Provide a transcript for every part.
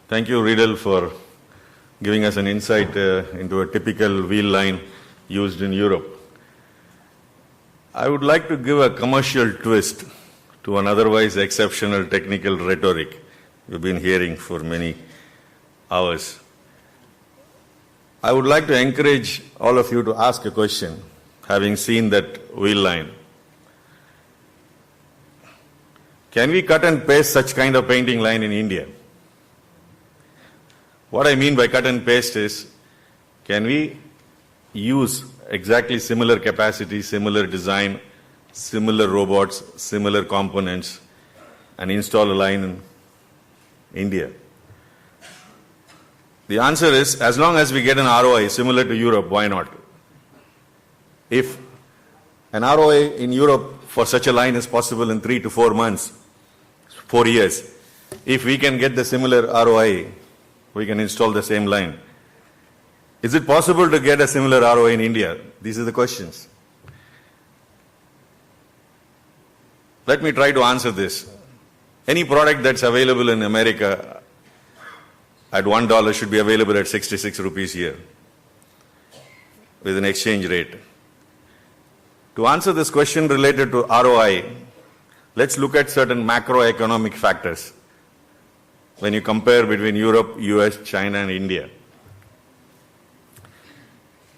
Thank you, Riedel, for giving us an insight into a typical wheel line used in Europe. I would like to give a commercial twist to an otherwise exceptional technical rhetoric we've been hearing for many hours. I would like to encourage all of you to ask a question, having seen that wheel line. Can we cut and paste such kind of painting line in India? What I mean by cut and paste is, can we use exactly similar capacity, similar design, similar robots, similar components, and install a line in India? The answer is, as long as we get an ROI similar to Europe, why not? If an ROI in Europe for such a line is possible in 3 to 4 months, 4 years, if we can get the similar ROI, we can install the same line. Is it possible to get a similar ROI in India? These are the questions. Let me try to answer this. Any product that's available in America at $1 should be available at 66 rupees here with an exchange rate. To answer this question related to ROI, let's look at certain macroeconomic factors when you compare between Europe, US, China, and India.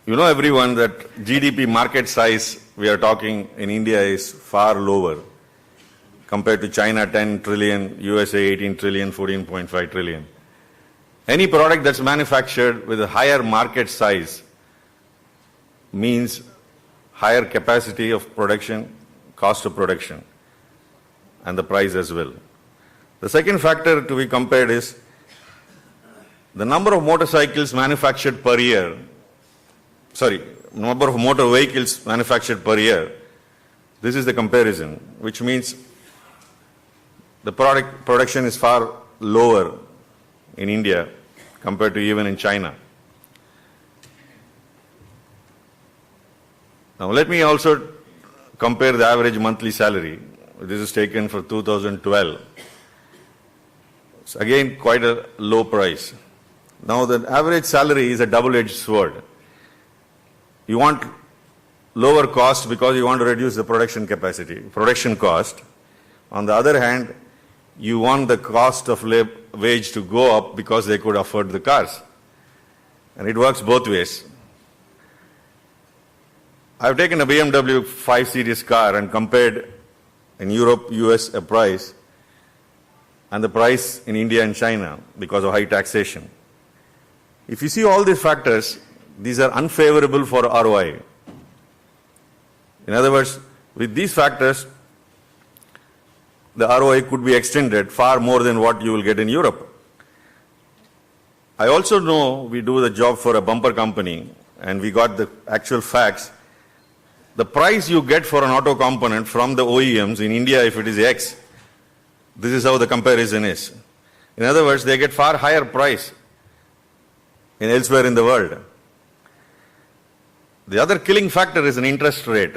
You know, everyone, that GDP market size we are talking in India is far lower compared to China 10 trillion, USA 18 trillion, 14.5 trillion. Any product that's manufactured with a higher market size means higher capacity of production, cost of production, and the price as well. The second factor to be compared is the number of motorcycles manufactured per year, number of motor vehicles manufactured per year. This is the comparison, which means the production is far lower in India compared to even in China. Now let me also compare the average monthly salary. This is taken for 2012. It's again quite a low price. Now the average salary is a double-edged sword. You want lower cost because you want to reduce the production capacity, production cost. On the other hand, you want the cost of wage to go up because they could afford the cars. And it works both ways. I've taken a BMW 5 Series car and compared in Europe, US a price and the price in India and China because of high taxation. If you see all these factors, these are unfavorable for ROI. In other words, with these factors, the ROI could be extended far more than what you will get in Europe. I also know we do the job for a bumper company and we got the actual facts. The price you get for an auto component from the OEMs in India, if it is X, this is how the comparison is. In other words, they get far higher price in elsewhere in the world. The other killing factor is an interest rate.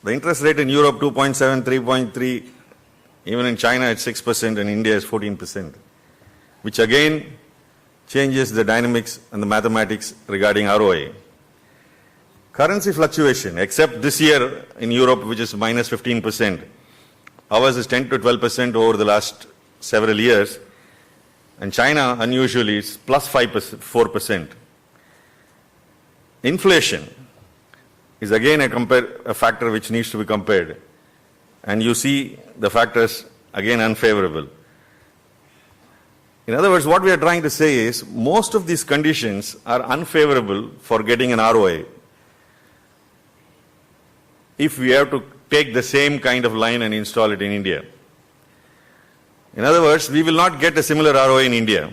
The interest rate in Europe 2.7, 3.3, even in China it's 6% and India is 14%, which again changes the dynamics and the mathematics regarding ROI. Currency fluctuation, except this year in Europe, which is minus 15%, ours is 10 to 12% over the last several years, and China unusually is plus 4%. Inflation is again a factor which needs to be compared, and you see the factors again unfavorable. In other words, what we are trying to say is most of these conditions are unfavorable for getting an ROI if we have to take the same kind of line and install it in India. In other words, we will not get a similar ROI in India.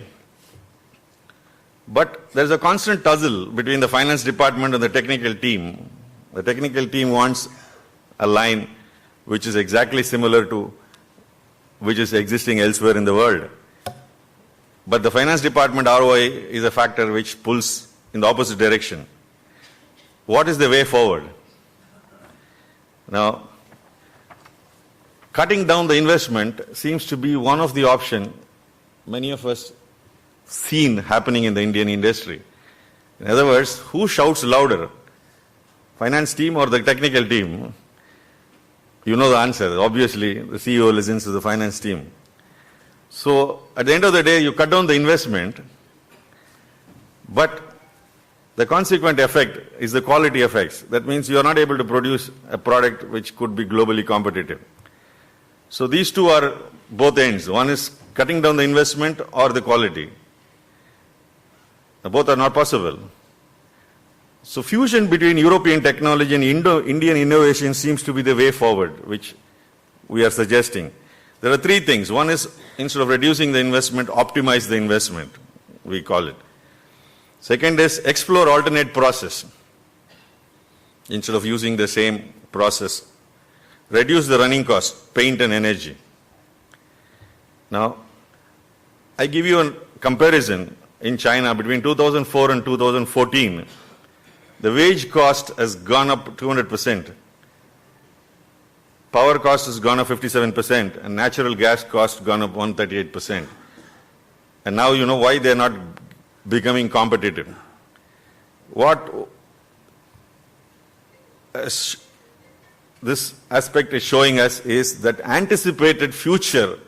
But there is a constant tussle between the finance department and the technical team. The technical team wants a line which is exactly similar to which is existing elsewhere in the world. But the finance department ROI is a factor which pulls in the opposite direction. What is the way forward? Now, cutting down the investment seems to be one of the options many of us seen happening in the Indian industry. In other words, who shouts louder? Finance team or the technical team? You know the answer. Obviously, the CEO listens to the finance team. So, at the end of the day, you cut down the investment, but the consequent effect is the quality effects. That means you are not able to produce a product which could be globally competitive. So these two are both ends. One is cutting down the investment or the quality. Both are not possible. So fusion between European technology and Indian innovation seems to be the way forward, which we are suggesting. There are three things. One is, instead of reducing the investment, optimize the investment, we call it. Second is explore alternate process instead of using the same process. Reduce the running cost, paint and energy. Now, I give you a comparison in China between 2004 and 2014. The wage cost has gone up 200%. Power cost has gone up 57% and natural gas cost gone up 138%. And now you know why they are not becoming competitive. What this aspect is showing us is that anticipated future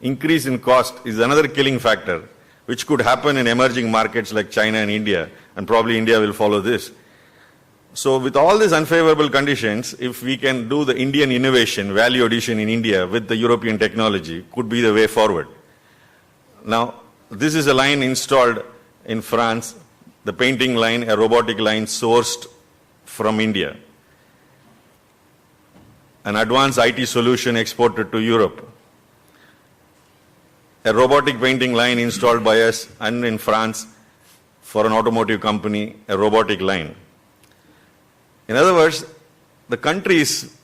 increase in cost is another killing factor, which could happen in emerging markets like China and India, and probably India will follow this. So with all these unfavorable conditions, if we can do the Indian innovation, value addition in India with the European technology, could be the way forward. Now, this is a line installed in France, the painting line, a robotic line sourced from India. An advanced IT solution exported to Europe. A robotic painting line installed by us and in France for an automotive company, a robotic line. In other words, the countries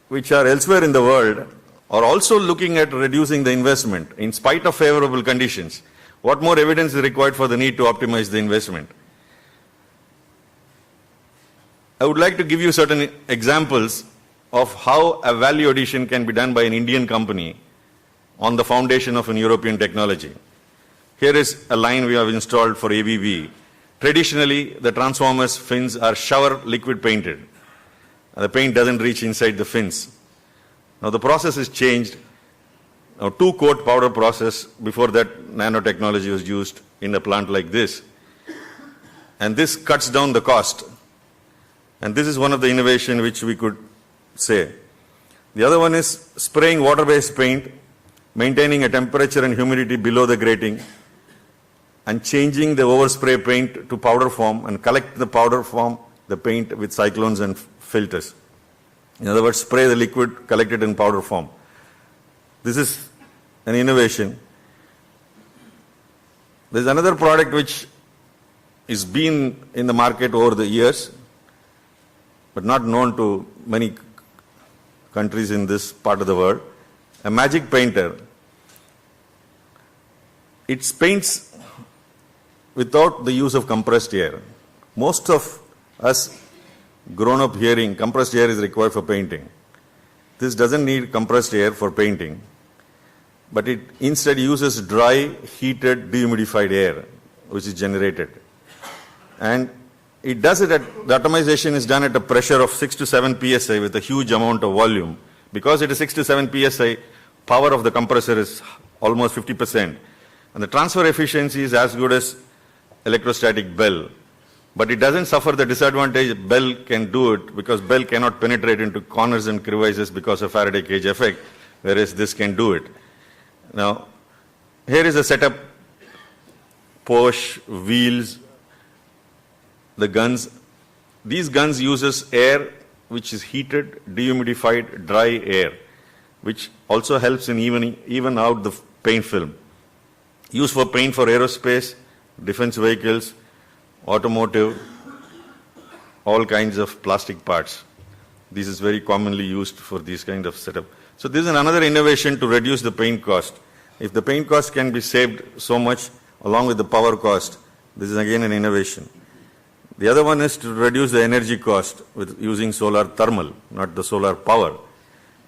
which are elsewhere in the world are also looking at reducing the investment in spite of favorable conditions. What more evidence is required for the need to optimize the investment? I would like to give you certain examples of how a value addition can be done by an Indian company on the foundation of an European technology. Here is a line we have installed for ABB. Traditionally, the transformers fins are shower liquid painted. The paint doesn't reach inside the fins. Now the process is changed. Now, two-coat powder process, before that nanotechnology was used in a plant like this. And this cuts down the cost. And this is one of the innovation which we could say. The other one is spraying water-based paint, maintaining a temperature and humidity below the grating, and changing the overspray paint to powder form and collect the powder form, the paint with cyclones and filters. In other words, spray the liquid, collect it in powder form. This is an innovation. There is another product which is been in the market over the years, but not known to many countries in this part of the world. A magic painter. It paints without the use of compressed air. Most of us grown up hearing compressed air is required for painting. This doesn't need compressed air for painting, but it instead uses dry, heated, dehumidified air, which is generated. And it does it at, the atomization is done at a pressure of 6 to 7 psi with a huge amount of volume. Because it is 6 to 7 psi, power of the compressor is almost 50%. And the transfer efficiency is as good as electrostatic bell. But it doesn't suffer the disadvantage bell can do it, because bell cannot penetrate into corners and crevices because of Faraday cage effect, whereas this can do it. Now, here is a setup, Porsche, wheels, the guns. These guns uses air which is heated, dehumidified, dry air, which also helps in even out the paint film. Used for paint for aerospace, defense vehicles, automotive, all kinds of plastic parts. This is very commonly used for these kind of setup. So this is another innovation to reduce the paint cost. If the paint cost can be saved so much along with the power cost, this is again an innovation. The other one is to reduce the energy cost with using solar thermal, not the solar power.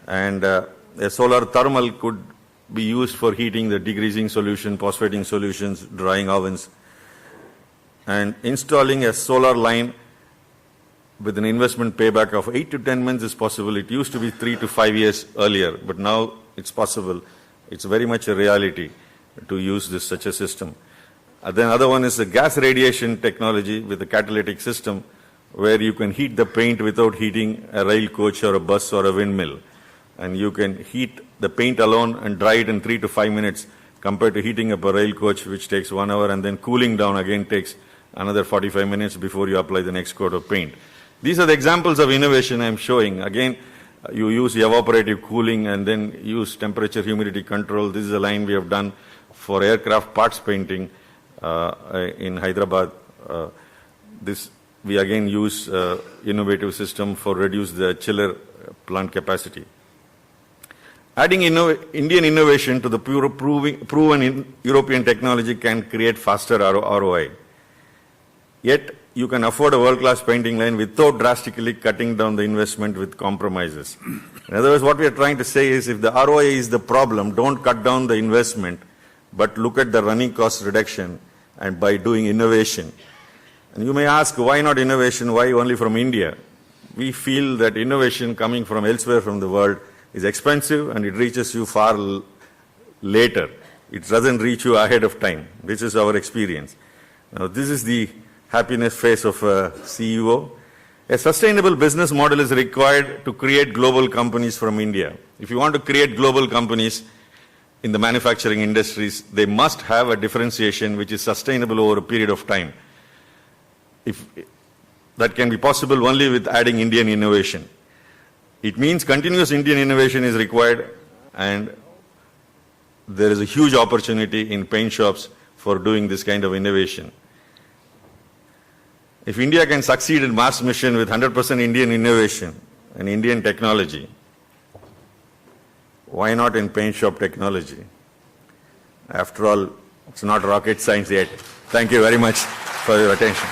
And a solar thermal could be used for heating the degreasing solution, phosphating solutions, drying ovens. And installing a solar line with an investment payback of 8 to 10 months is possible. It used to be 3 to 5 years earlier, but now it's possible. It's very much a reality to use such a system. Then other one is the gas radiation technology with a catalytic system where you can heat the paint without heating a rail coach or a bus or a windmill. And you can heat the paint alone and dry it in 3 to 5 minutes compared to heating up a rail coach which takes 1 hour and then cooling down again takes another 45 minutes before you apply the next coat of paint. These are the examples of innovation I'm showing. Again, you use evaporative cooling and then use temperature humidity control. This is a line we have done for aircraft parts painting in Hyderabad. We again use innovative system for reduce the chiller plant capacity. Adding Indian innovation to the proven European technology can create faster ROI. Yet, you can afford a world-class painting line without drastically cutting down the investment with compromises. In other words, what we are trying to say is if the ROI is the problem, don't cut down the investment, but look at the running cost reduction and by doing innovation. And you may ask, why not innovation? Why only from India? We feel that innovation coming from elsewhere from the world is expensive and it reaches you far later. It doesn't reach you ahead of time. This is our experience. Now, this is the happiness face of a CEO. A sustainable business model is required to create global companies from India. If you want to create global companies in the manufacturing industries, they must have a differentiation which is sustainable over a period of time. That can be possible only with adding Indian innovation. It means continuous Indian innovation is required, and there is a huge opportunity in paint shops for doing this kind of innovation. If India can succeed in Mars mission with 100% Indian innovation and Indian technology, why not in paint shop technology? After all, it's not rocket science yet. Thank you very much for your attention.